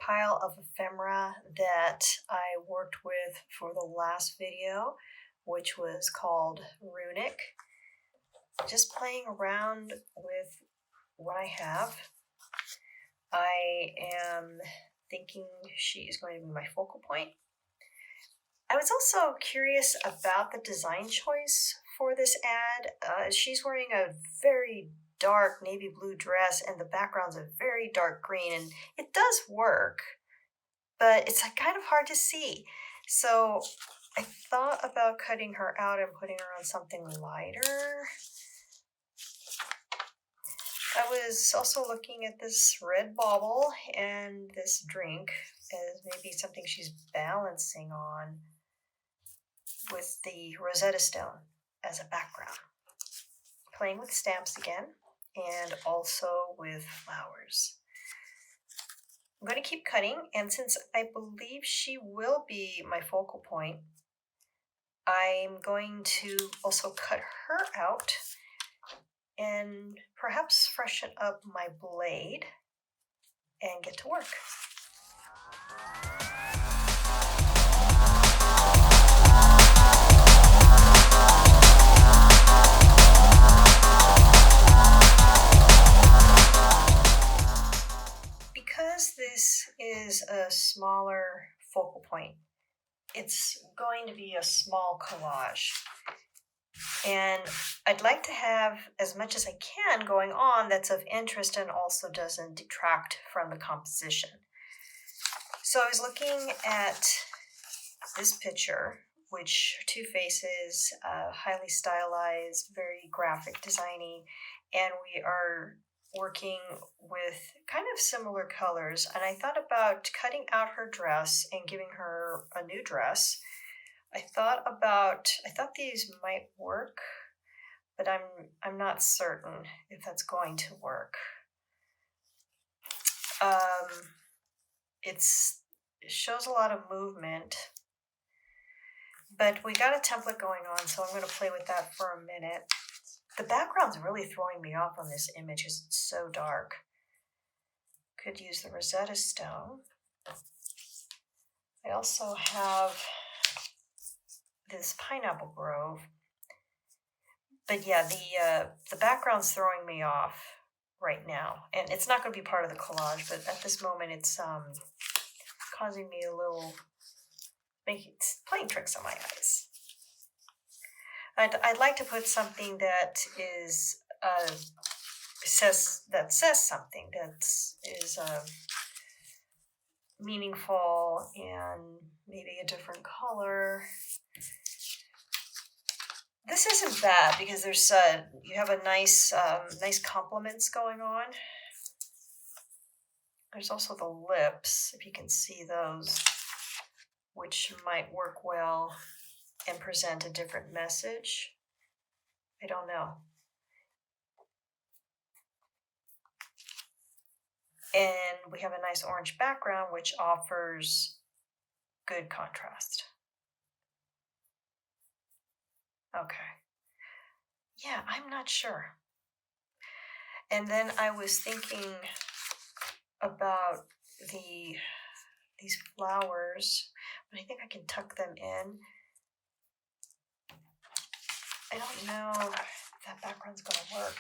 pile of ephemera that I worked with for the last video, which was called Runic. Just playing around with what I have. I am thinking she is going to be my focal point. I was also curious about the design choice for this ad. She's wearing a very dark navy blue dress and the background's a very dark green, and it does work, but it's like kind of hard to see. So I thought about cutting her out and putting her on something lighter. I was also looking at this red bauble and this drink as maybe something she's balancing on with the Rosetta Stone as a background. Playing with stamps again and also with flowers. I'm going to keep cutting, and since I believe she will be my focal point, I'm going to also cut her out and perhaps freshen up my blade and get to work. Because this is a smaller focal point, it's going to be a small collage. And I'd like to have as much as I can going on that's of interest and also doesn't detract from the composition. So I was looking at this picture, which two faces, highly stylized, very graphic designy, and we are working with kind of similar colors. And I thought about cutting out her dress and giving her a new dress. I thought these might work, but I'm not certain if that's going to work. It shows a lot of movement, but we got a template going on, so I'm going to play with that for a minute. The background's really throwing me off on this image because it's so dark. Could use the Rosetta Stone. I also have this pineapple grove. But yeah, the background's throwing me off right now. And it's not going to be part of the collage, but at this moment it's causing me a little, playing tricks on my eyes. I'd like to put something that is says something that is meaningful and maybe a different color. This isn't bad because there's you have a nice complements going on. There's also the lips, if you can see those, which might work well and present a different message. I don't know. And we have a nice orange background, which offers good contrast. Okay. Yeah, I'm not sure. And then I was thinking about these flowers, but I think I can tuck them in. I don't know if that background's going to work.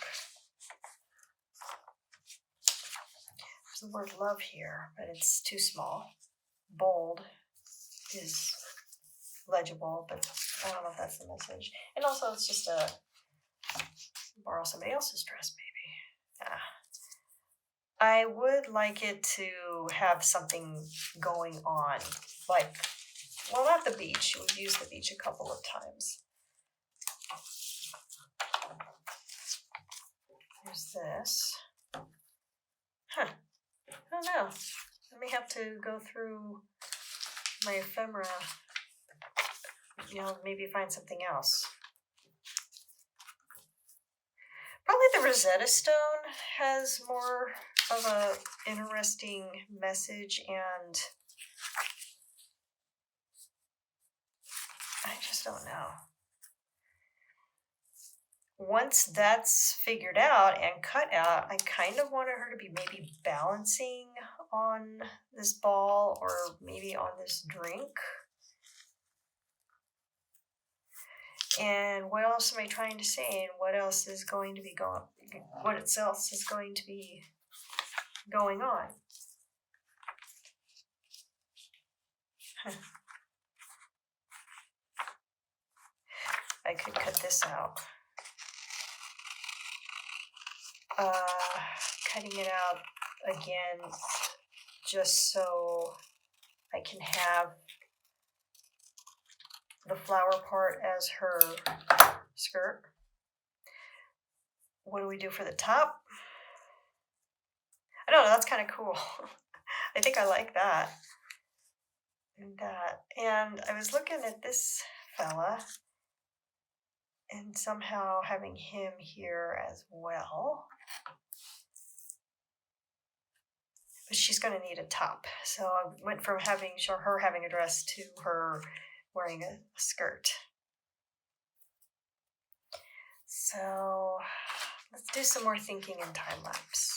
There's the word love here, but it's too small. Bold is legible, but I don't know if that's the message. And also it's just borrow somebody else's dress, maybe. Yeah. I would like it to have something going on, like, well, not the beach. We've used the beach a couple of times. There's this. I don't know. I may have to go through my ephemera, maybe find something else. Probably the Rosetta Stone has more of a interesting message, and I just don't know. Once that's figured out and cut out, I kind of wanted her to be maybe balancing on this ball or maybe on this drink. And what else am I trying to say? And what else is going to be going on? I could cut this out. Cutting it out again just so I can have the flower part as her skirt. What do we do for the top? I don't know, that's kind of cool. I think I like that. And I was looking at this fella and somehow having him here as well. But she's going to need a top. So I went from her having a dress to her wearing a skirt. So let's do some more thinking in time lapse.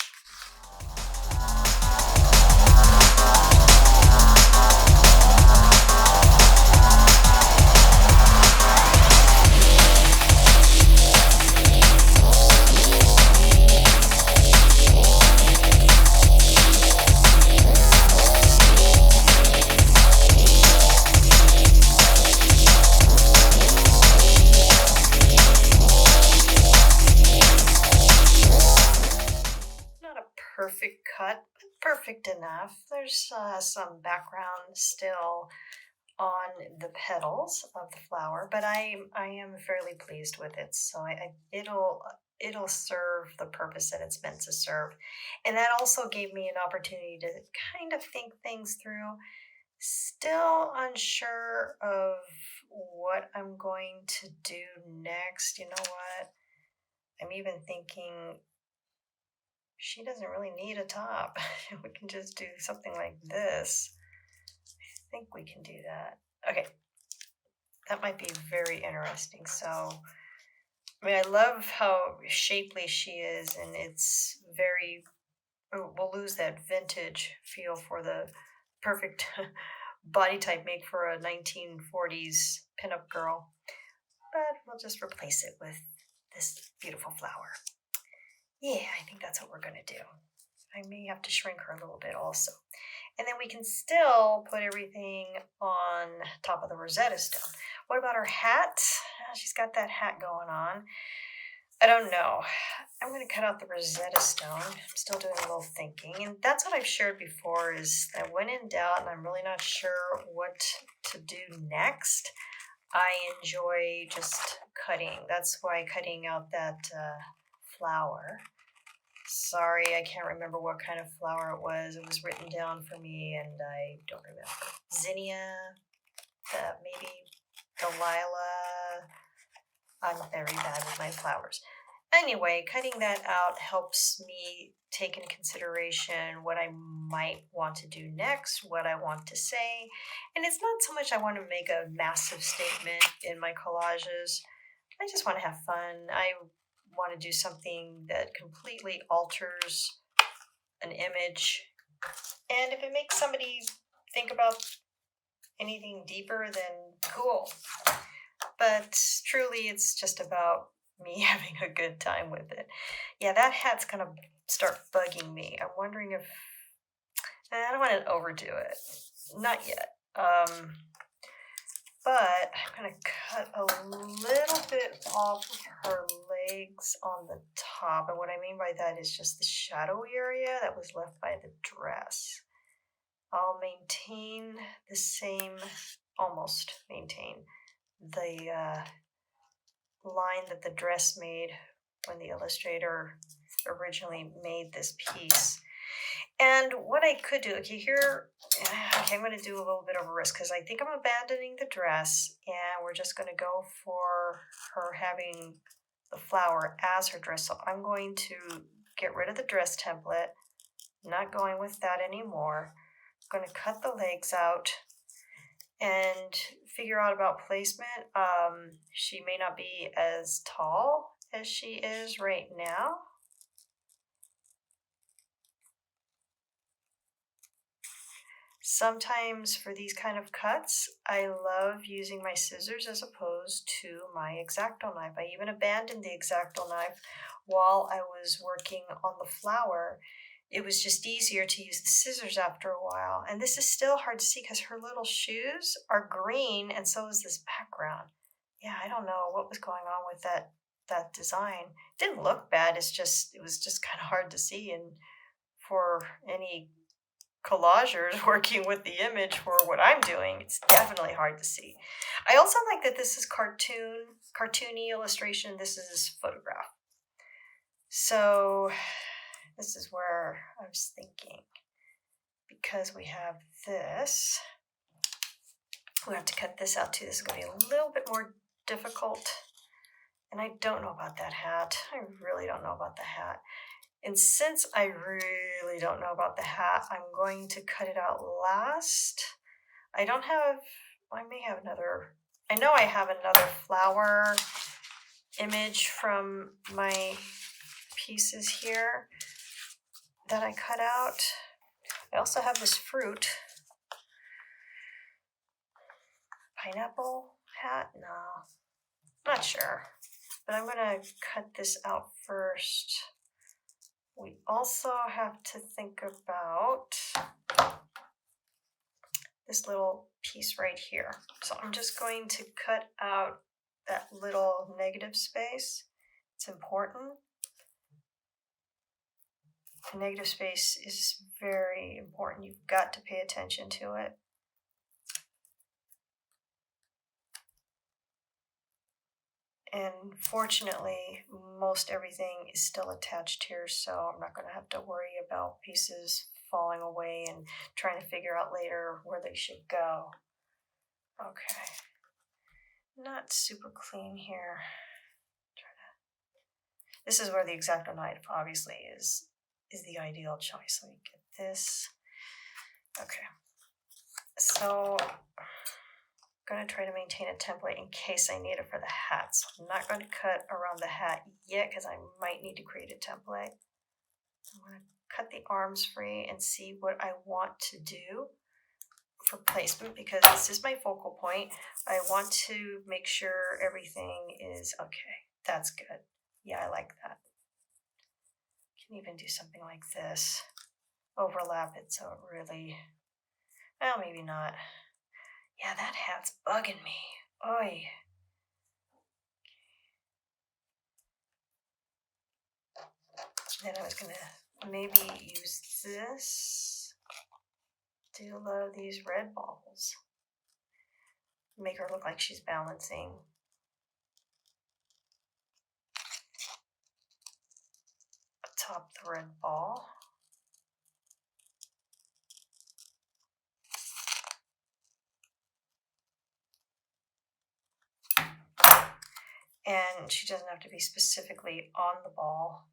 Perfect cut, but perfect enough. There's some background still on the petals of the flower, but I am fairly pleased with it. So it'll serve the purpose that it's meant to serve, and that also gave me an opportunity to kind of think things through. Still unsure of what I'm going to do next. You know what? I'm even thinking she doesn't really need a top. We can just do something like this. I think we can do that. Okay. That might be very interesting. So, I mean, I love how shapely she is, and it's we'll lose that vintage feel for the perfect body type made for a 1940s pinup girl. But we'll just replace it with this beautiful flower. Yeah, I think that's what we're going to do. I may have to shrink her a little bit also. And then we can still put everything on top of the Rosetta Stone. What about her hat? She's got that hat going on. I don't know. I'm going to cut out the Rosetta Stone. I'm still doing a little thinking. And that's what I've shared before is that when in doubt and I'm really not sure what to do next, I enjoy just cutting. That's why cutting out that flower. Sorry, I can't remember what kind of flower it was. It was written down for me and I don't remember. Zinnia, maybe Delilah. I'm very bad with my flowers. Anyway, cutting that out helps me take into consideration what I might want to do next, what I want to say. And it's not so much I want to make a massive statement in my collages. I just want to have fun. I want to do something that completely alters an image. And if it makes somebody think about anything deeper, then cool. But truly, it's just about me having a good time with it. Yeah, that hat's going to start bugging me. I'm wondering if... I don't want to overdo it. Not yet. But I'm going to cut a little bit off of her legs on the top. And what I mean by that is just the shadowy area that was left by the dress. I'll almost maintain the line that the dress made when the illustrator originally made this piece. And what I could do, I'm going to do a little bit of a risk because I think I'm abandoning the dress and we're just going to go for her having the flower as her dress. So I'm going to get rid of the dress template, not going with that anymore. I'm going to cut the legs out and figure out about placement. She may not be as tall as she is right now. Sometimes for these kind of cuts, I love using my scissors as opposed to my X-Acto knife. I even abandoned the X-Acto knife while I was working on the flower. It was just easier to use the scissors after a while. And this is still hard to see because her little shoes are green and so is this background. Yeah, I don't know what was going on with that design. It didn't look bad, it was just kind of hard to see, and for any collagers working with the image for what I'm doing, it's definitely hard to see. I also like that this is cartoony illustration. This is photograph. So this is where I was thinking, because we have this, we have to cut this out too. This is going to be a little bit more difficult. And I don't know about that hat. I really don't know about the hat. And since I really don't know about the hat, I'm going to cut it out last. I may have another, I know I have another flower image from my pieces here that I cut out. I also have this fruit. Pineapple hat? No, not sure. But I'm gonna cut this out first. We also have to think about this little piece right here. So I'm just going to cut out that little negative space. It's important. The negative space is very important. You've got to pay attention to it. And fortunately, most everything is still attached here, so I'm not going to have to worry about pieces falling away and trying to figure out later where they should go. Okay. Not super clean here. This is where the X-Acto knife obviously is the ideal choice. Let me get this. Okay. So I'm going to try to maintain a template in case I need it for the hat. So I'm not going to cut around the hat yet because I might need to create a template. I'm going to cut the arms free and see what I want to do for placement, because this is my focal point. I want to make sure everything is okay. That's good. Yeah, I like that. Can even do something like this. Overlap it so it really, well, maybe not. Yeah, that hat's bugging me. Oy. Then I was gonna maybe use this. Do a lot of these red balls. Make her look like she's balancing. Atop the red ball. And she doesn't have to be specifically on the ball,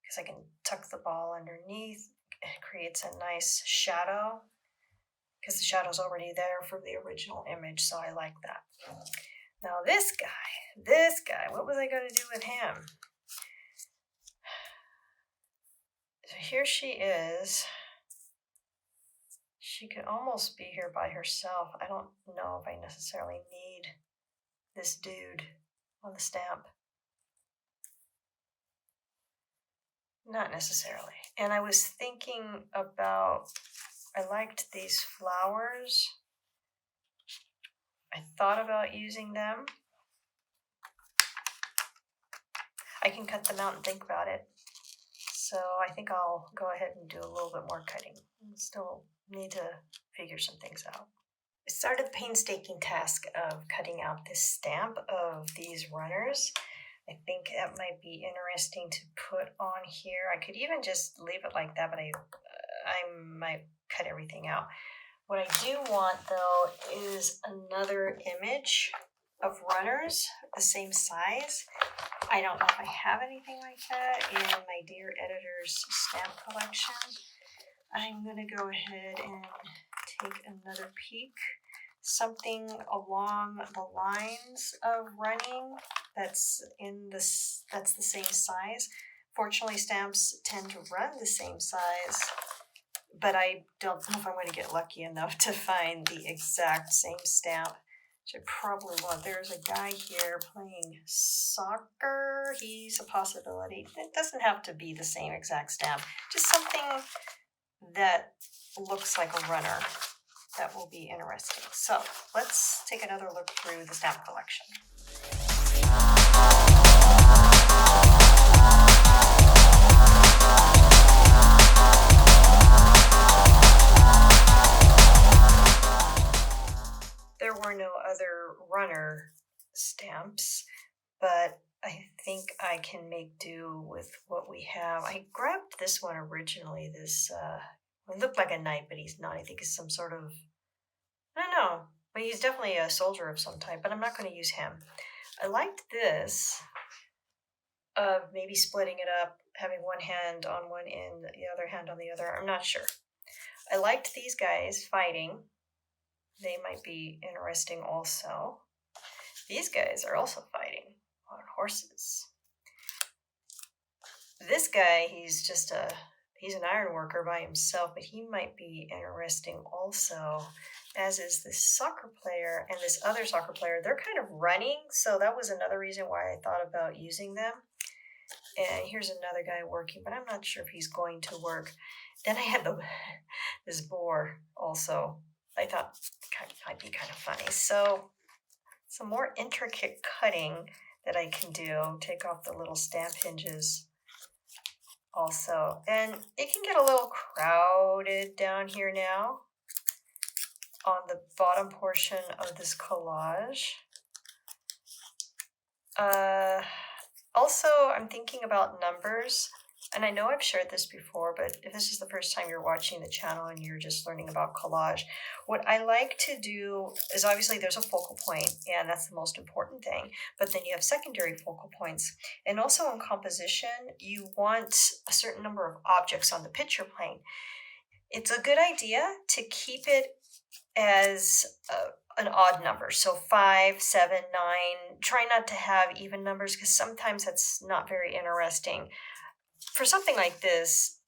because I can tuck the ball underneath. It creates a nice shadow, because the shadow's already there for the original image, so I like that. Now this guy, what was I going to do with him? So here she is. She could almost be here by herself. I don't know if I necessarily need this dude on the stamp. Not necessarily. And I was thinking about, I liked these flowers. I thought about using them. I can cut them out and think about it. So I think I'll go ahead and do a little bit more cutting. Still need to figure some things out. I started the painstaking task of cutting out this stamp of these runners. I think that might be interesting to put on here. I could even just leave it like that, but I might cut everything out. What I do want though is another image of runners the same size. I don't know if I have anything like that in my Dear Editor's stamp collection. I'm going to go ahead and take another peek. Something along the lines of running that's the same size. Fortunately, stamps tend to run the same size but I don't know if I'm going to get lucky enough to find the exact same stamp, which I probably won't. There's a guy here playing soccer. He's a possibility. It doesn't have to be the same exact stamp, just something that looks like a runner. That will be interesting. So let's take another look through the stamp collection. There were no other runner stamps, but I think I can make do with what we have. I grabbed this one originally, this it looked like a knight, but he's not. I think he's some sort of, I don't know, but he's definitely a soldier of some type, but I'm not going to use him. I liked this of maybe splitting it up, having one hand on one end, the other hand on the other. I'm not sure. I liked these guys fighting. They might be interesting also. These guys are also fighting on horses. This guy, he's an iron worker by himself, but he might be interesting also, as is this soccer player and this other soccer player. They're kind of running, so that was another reason why I thought about using them. And here's another guy working, but I'm not sure if he's going to work. Then I had this boar also. I thought might be kind of funny. So some more intricate cutting that I can do. Take off the little stamp hinges also. And it can get a little crowded down here now on the bottom portion of this collage. Also, I'm thinking about numbers. And I know I've shared this before, but if this is the first time you're watching the channel and you're just learning about collage, what I like to do is, obviously there's a focal point, and that's the most important thing, but then you have secondary focal points. And also in composition, you want a certain number of objects on the picture plane. It's a good idea to keep it as an odd number, so 5, 7, 9. Try not to have even numbers, because sometimes that's not very interesting. For something like this,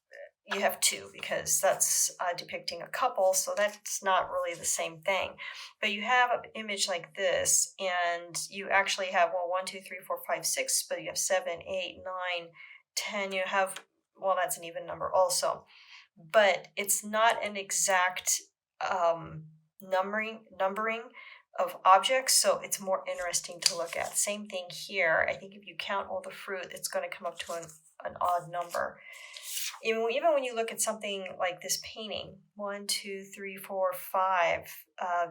you have 2, because that's depicting a couple, so that's not really the same thing. But you have an image like this, and you actually have, 1, 2, 3, 4, 5, 6, but you have 7, 8, 9, 10. You have, that's an even number also. But it's not an exact numbering of objects, so it's more interesting to look at. Same thing here. I think if you count all the fruit, it's going to come up to an odd number. Even when you look at something like this painting, 1, 2, 3, 4, 5,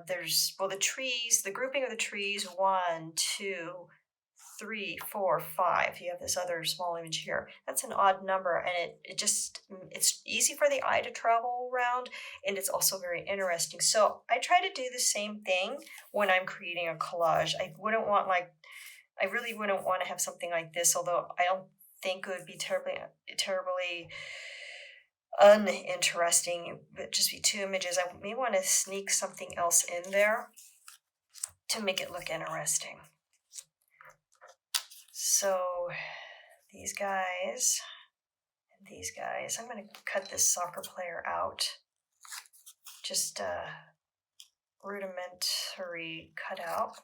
there's, the trees, the grouping of the trees, 1, 2, 3, 4, 5. You have this other small image here. That's an odd number, and it's easy for the eye to travel around, and it's also very interesting. So I try to do the same thing when I'm creating a collage. I really wouldn't want to have something like this, although I don't think it would be terribly uninteresting. It would just be 2 images. I may want to sneak something else in there to make it look interesting. So these guys and these guys, I'm going to cut this soccer player out. Just a rudimentary cutout.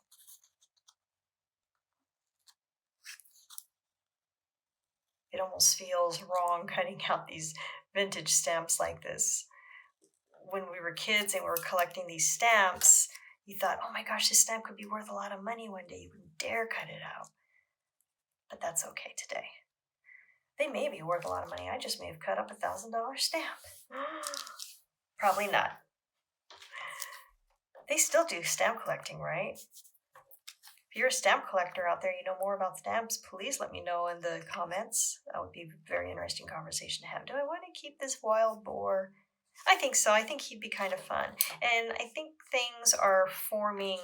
It almost feels wrong cutting out these vintage stamps like this. When we were kids and we were collecting these stamps, you thought, oh my gosh, this stamp could be worth a lot of money one day. You wouldn't dare cut it out. But that's okay today. They may be worth a lot of money. I just may have cut up $1,000 stamp. Probably not. They still do stamp collecting, right? If you're a stamp collector out there, you know more about stamps, please let me know in the comments. That would be a very interesting conversation to have. Do I want to keep this wild boar? I think so. I think he'd be kind of fun. And I think things are forming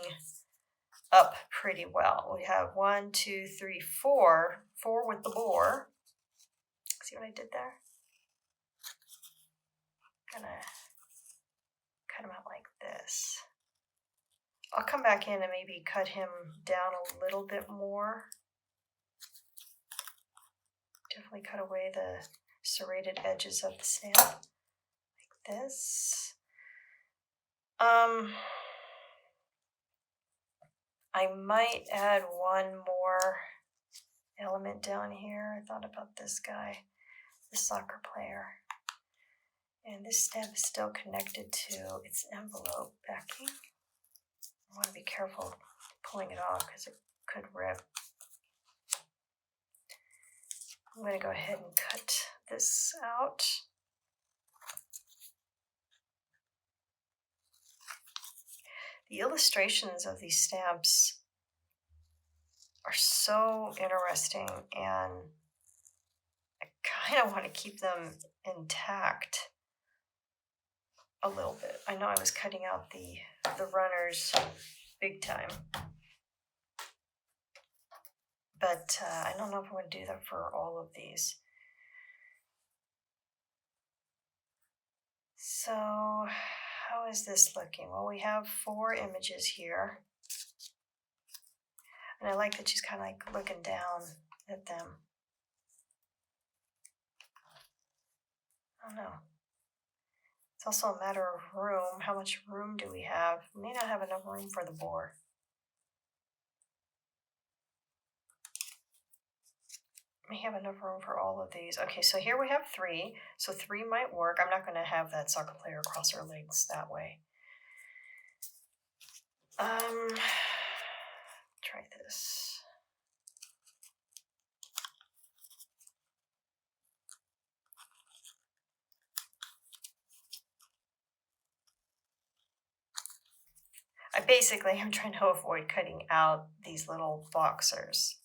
up pretty well. We have 1, 2, 3, 4. 4 with the boar. See what I did there? I'm gonna cut him out like this. I'll come back in and maybe cut him down a little bit more. Definitely cut away the serrated edges of the stamp like this. I might add one more element down here. I thought about this guy, the soccer player. And this stamp is still connected to its envelope backing. I want to be careful pulling it off because it could rip. I'm going to go ahead and cut this out. The illustrations of these stamps are so interesting, and I kind of want to keep them intact a little bit. I know I was cutting out the runners big time, but I don't know if I'm going to do that for all of these. So how is this looking? Well, we have 4 images here. And I like that she's kind of like looking down at them. I don't know. It's also a matter of room. How much room do we have? We may not have enough room for the board. We have enough room for all of these. Okay, so here we have 3. So 3 might work. I'm not going to have that soccer player cross her legs that way. Try this. I basically am trying to avoid cutting out these little boxers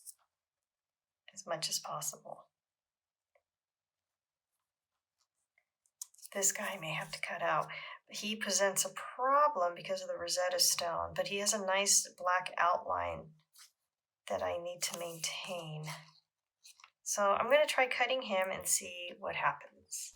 as much as possible. This guy may have to cut out. He presents a problem because of the Rosetta Stone, but he has a nice black outline that I need to maintain. So I'm going to try cutting him and see what happens.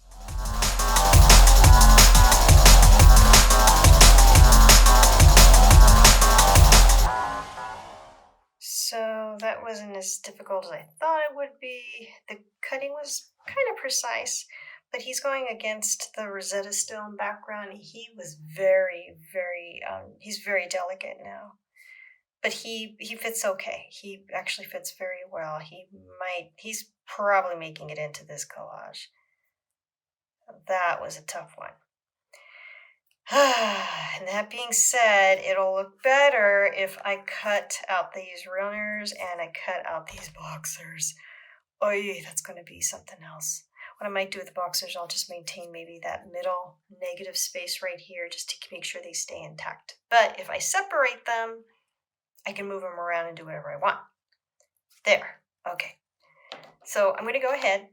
So that wasn't as difficult as I thought it would be. The cutting was kind of precise, but he's going against the Rosetta Stone background. He was very, he's very delicate now. But he fits okay. He actually fits very well. He's probably making it into this collage. That was a tough one. And that being said, it'll look better if I cut out these runners and I cut out these boxers. Oy, that's going to be something else. What I might do with the boxers, I'll just maintain maybe that middle negative space right here just to make sure they stay intact. But if I separate them, I can move them around and do whatever I want. There. Okay. So I'm going to go ahead.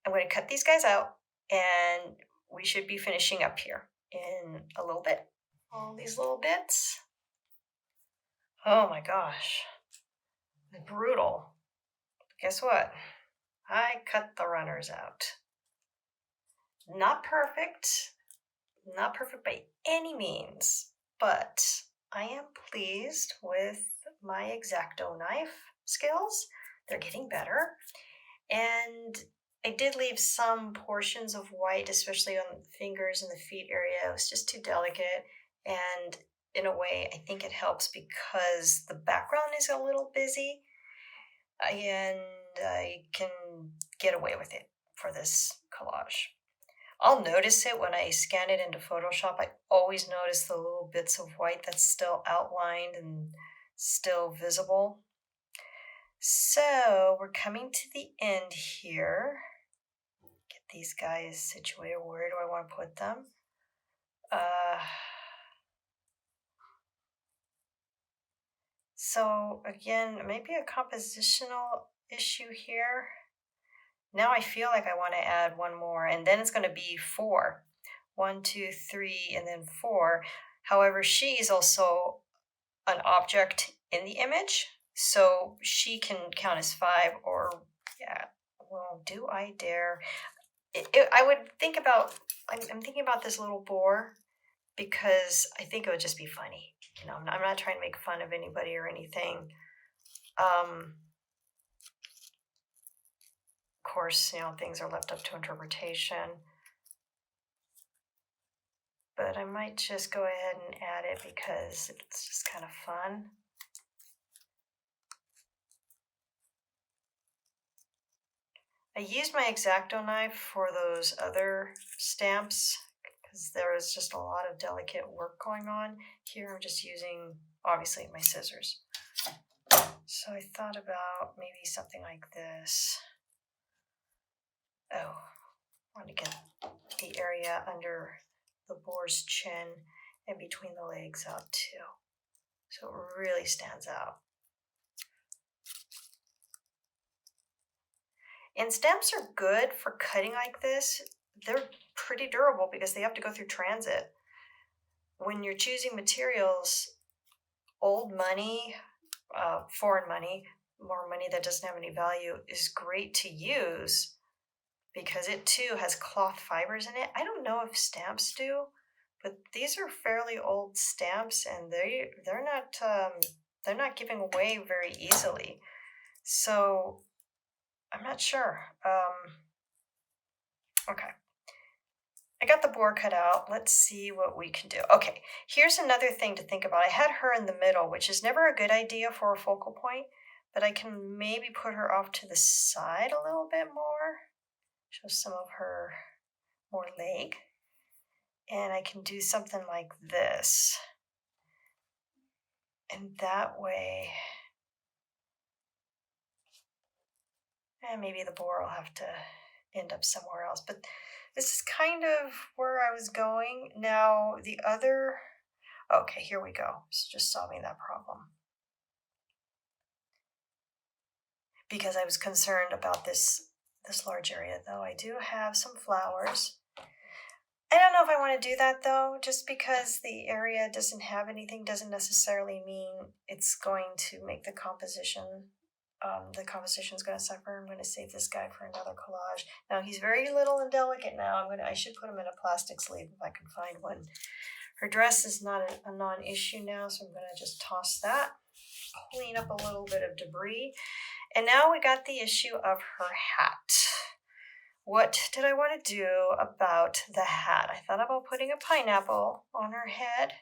I'm going to cut these guys out, and we should be finishing up here in a little bit. All these little bits. Oh my gosh. Brutal. Guess what? I cut the runners out. Not perfect. Not perfect by any means, but I am pleased with my X-Acto knife skills. They're getting better. And I did leave some portions of white, especially on the fingers and the feet area. It was just too delicate. And in a way, I think it helps because the background is a little busy. And I can get away with it for this collage. I'll notice it when I scan it into Photoshop. I always notice the little bits of white that's still outlined and still visible. So we're coming to the end here. Get these guys situated. Where do I want to put them? So again, maybe a compositional issue here. Now I feel like I want to add one more, and then it's going to be 4. 1, 2, 3, and then 4. However, she is also an object in the image, so she can count as 5, or, yeah, well, do I dare? I would think about, I'm thinking about this little boar, because I think it would just be funny. You know, I'm not trying to make fun of anybody or anything. Of course, you know, things are left up to interpretation. but I might just go ahead and add it because it's just kind of fun. I used my X-Acto knife for those other stamps because there is just a lot of delicate work going on. Here I'm just using, obviously, my scissors. So I thought about maybe something like this. Oh, I want to get the area under the boar's chin and between the legs out too. So it really stands out. And stamps are good for cutting like this. They're pretty durable because they have to go through transit. When you're choosing materials, old money, foreign money, more money that doesn't have any value is great to use because it too has cloth fibers in it. I don't know if stamps do, but these are fairly old stamps and they're not giving away very easily. So I'm not sure. Okay. I got the boar cut out. Let's see what we can do. Okay, here's another thing to think about. I had her in the middle, which is never a good idea for a focal point, but I can maybe put her off to the side a little bit more. Show some of her more leg. And I can do something like this. And that way, and maybe the boar will have to end up somewhere else. But this is kind of where I was going. Now, the other, okay, here we go. It's just solving that problem. Because I was concerned about this large area, though. I do have some flowers. I don't know if I want to do that, though. Just because the area doesn't have anything doesn't necessarily mean it's going to make the composition is going to suffer. I'm going to save this guy for another collage. Now, he's very little and delicate now. I should put him in a plastic sleeve if I can find one. Her dress is not a non-issue now, so I'm going to just toss that, clean up a little bit of debris. And now we got the issue of her hat. What did I want to do about the hat? I thought about putting a pineapple on her head,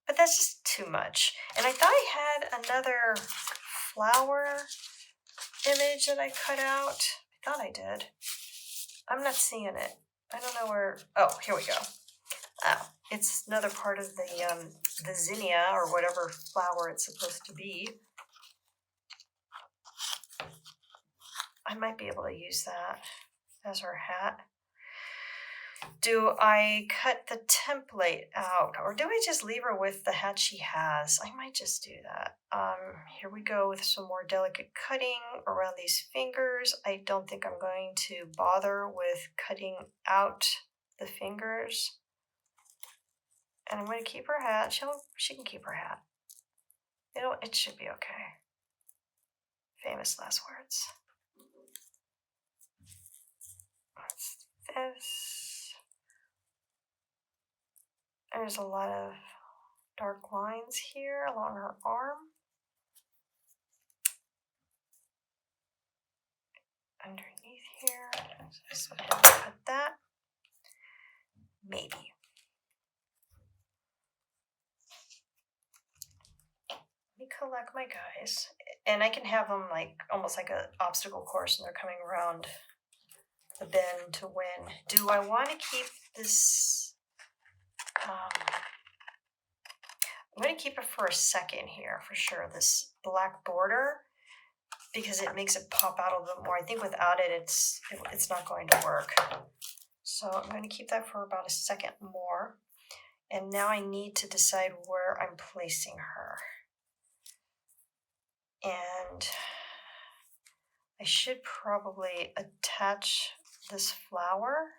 but that's just too much. And I thought I had another flower image that I cut out. I thought I did. I'm not seeing it. I don't know where. Oh, here we go. Oh, it's another part of the zinnia or whatever flower it's supposed to be. I might be able to use that as her hat. Do I cut the template out or do I just leave her with the hat she has? I might just do that. Here we go with some more delicate cutting around these fingers. I don't think I'm going to bother with cutting out the fingers. And I'm going to keep her hat. She can keep her hat. It should be okay. Famous last words. What's this? There's a lot of dark lines here along her arm. Underneath here. Just go ahead and cut that. Maybe. Let me collect my guys. And I can have them like almost like an obstacle course and they're coming around the bend to win. Do I want to keep this? I'm going to keep it for a second here for sure, this black border, because it makes it pop out a little bit more. I think without it, it's not going to work. So I'm going to keep that for about a second more. And now I need to decide where I'm placing her. And I should probably attach this flower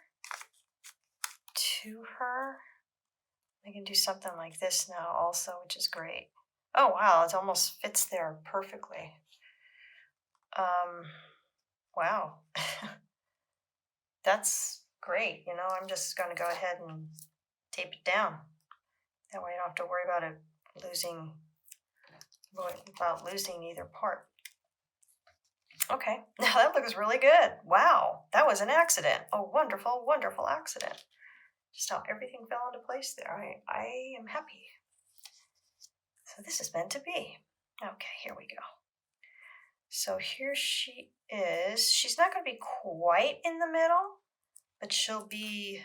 to her. I can do something like this now also, which is great. Oh, wow, it almost fits there perfectly. Wow. That's great. I'm just going to go ahead and tape it down. That way I don't have to worry about losing either part. Okay, now that looks really good. Wow, that was an accident. A wonderful, wonderful accident. Just how everything fell into place there. I am happy. So this is meant to be. Okay, here we go. So here she is. She's not going to be quite in the middle, but she'll be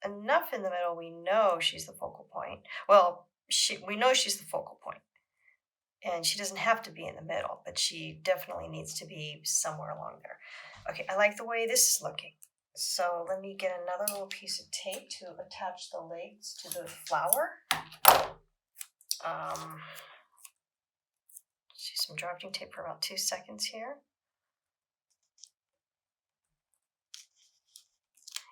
enough in the middle. We know she's the focal point. Well, we know she's the focal point. And she doesn't have to be in the middle, but she definitely needs to be somewhere along there. Okay, I like the way this is looking. So let me get another little piece of tape to attach the legs to the flower. Let's use some drafting tape for about 2 seconds here.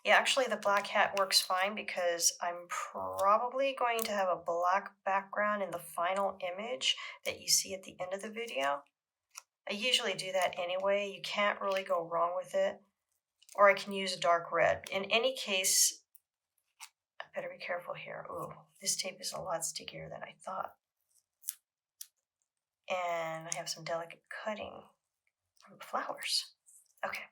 Yeah, actually the black hat works fine because I'm probably going to have a black background in the final image that you see at the end of the video. I usually do that anyway. You can't really go wrong with it. Or I can use a dark red. In any case, I better be careful here. Ooh, this tape is a lot stickier than I thought. And I have some delicate cutting from the flowers. Okay.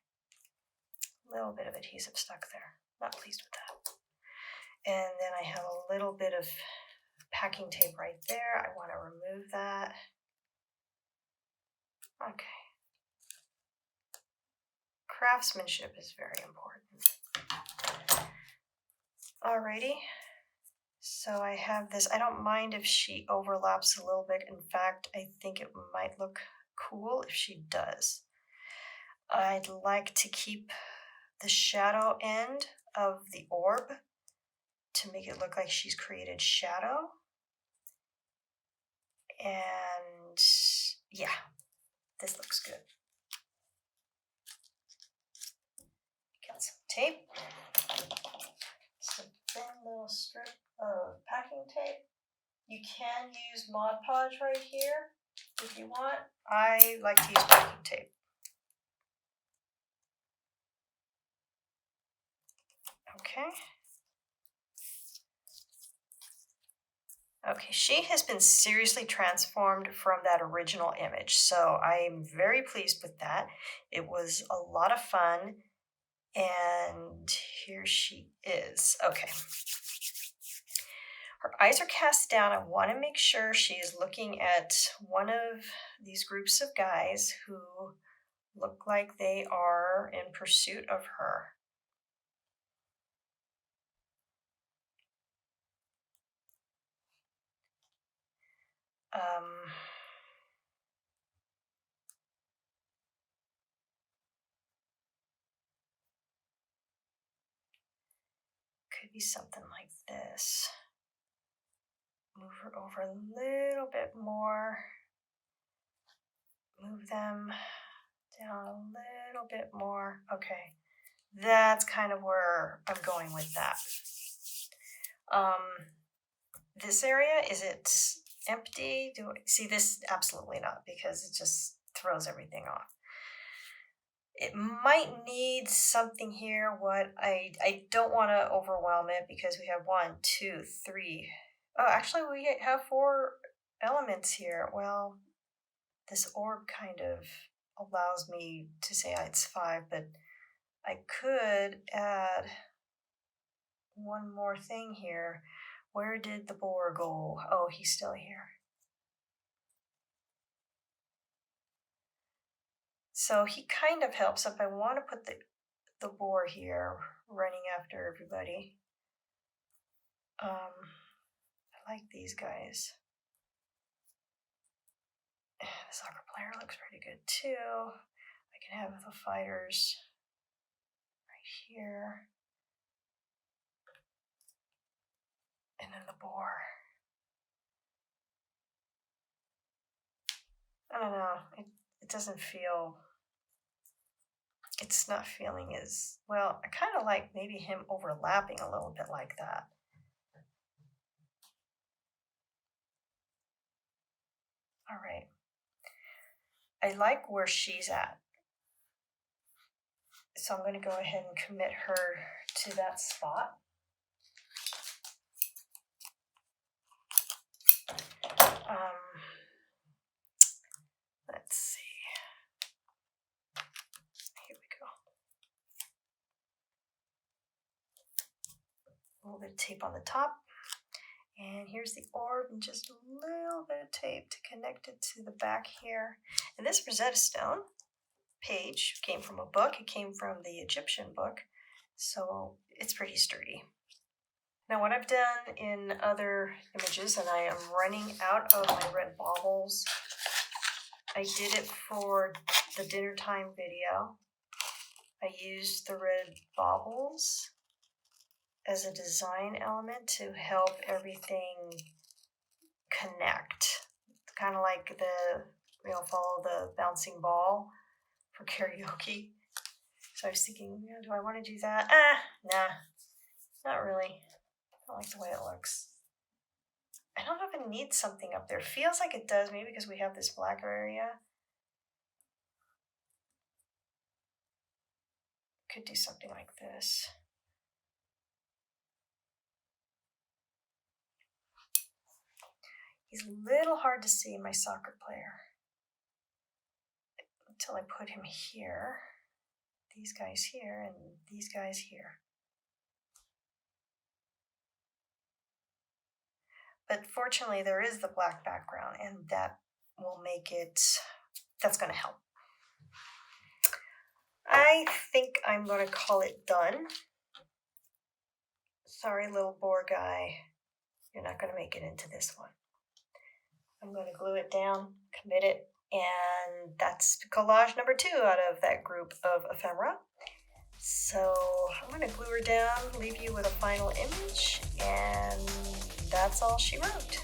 A little bit of adhesive stuck there. Not pleased with that. And then I have a little bit of packing tape right there. I want to remove that. Okay. Craftsmanship is very important. Alrighty. So I have this. I don't mind if she overlaps a little bit. In fact, I think it might look cool if she does. I'd like to keep the shadow end of the orb to make it look like she's created shadow. And yeah, this looks good. Get some tape. Some thin little strip of packing tape. You can use Mod Podge right here if you want. I like to use packing tape. Okay. Okay, she has been seriously transformed from that original image, so I'm very pleased with that. It was a lot of fun, and here she is. Okay. Her eyes are cast down. I want to make sure she is looking at one of these groups of guys who look like they are in pursuit of her. Could be something like this. Move her over a little bit more. Move them down a little bit more. Okay, that's kind of where I'm going with that. This area, is it empty? Do I see this? Absolutely not, because it just throws everything off. It might need something here. What I don't want to overwhelm it because we have 1, 2, 3. Oh, actually we have 4 elements here. Well, this orb kind of allows me to say it's 5, but I could add one more thing here. Where did the boar go? Oh, he's still here. So he kind of helps if I want to put the boar here running after everybody. I like these guys. The soccer player looks pretty good too. I can have the fighters right here. And then the boar. I don't know. It doesn't feel... It's not feeling as... Well, I kind of like maybe him overlapping a little bit like that. All right. I like where she's at. So I'm going to go ahead and commit her to that spot. Let's see. Here we go. little bit of tape on the top. And here's the orb and just a little bit of tape to connect it to the back here. And this Rosetta Stone page came from a book. It came from the Egyptian book, so it's pretty sturdy. Now what I've done in other images, and I am running out of my red baubles. I did it for the dinner time video. I used the red baubles as a design element to help everything connect. Kind of like follow the bouncing ball for karaoke. So I was thinking, do I want to do that? Nah, not really. I don't like the way it looks. I don't know if it needs something up there. Feels like it does, maybe because we have this black area. Could do something like this. He's a little hard to see, my soccer player, until I put him here. These guys here and these guys here. But fortunately, there is the black background, and that will make it, that's going to help. I think I'm going to call it done. Sorry, little boar guy, you're not going to make it into this one. I'm going to glue it down, commit it, and that's collage number 2 out of that group of ephemera. So I'm going to glue her down, leave you with a final image, and that's all she wrote.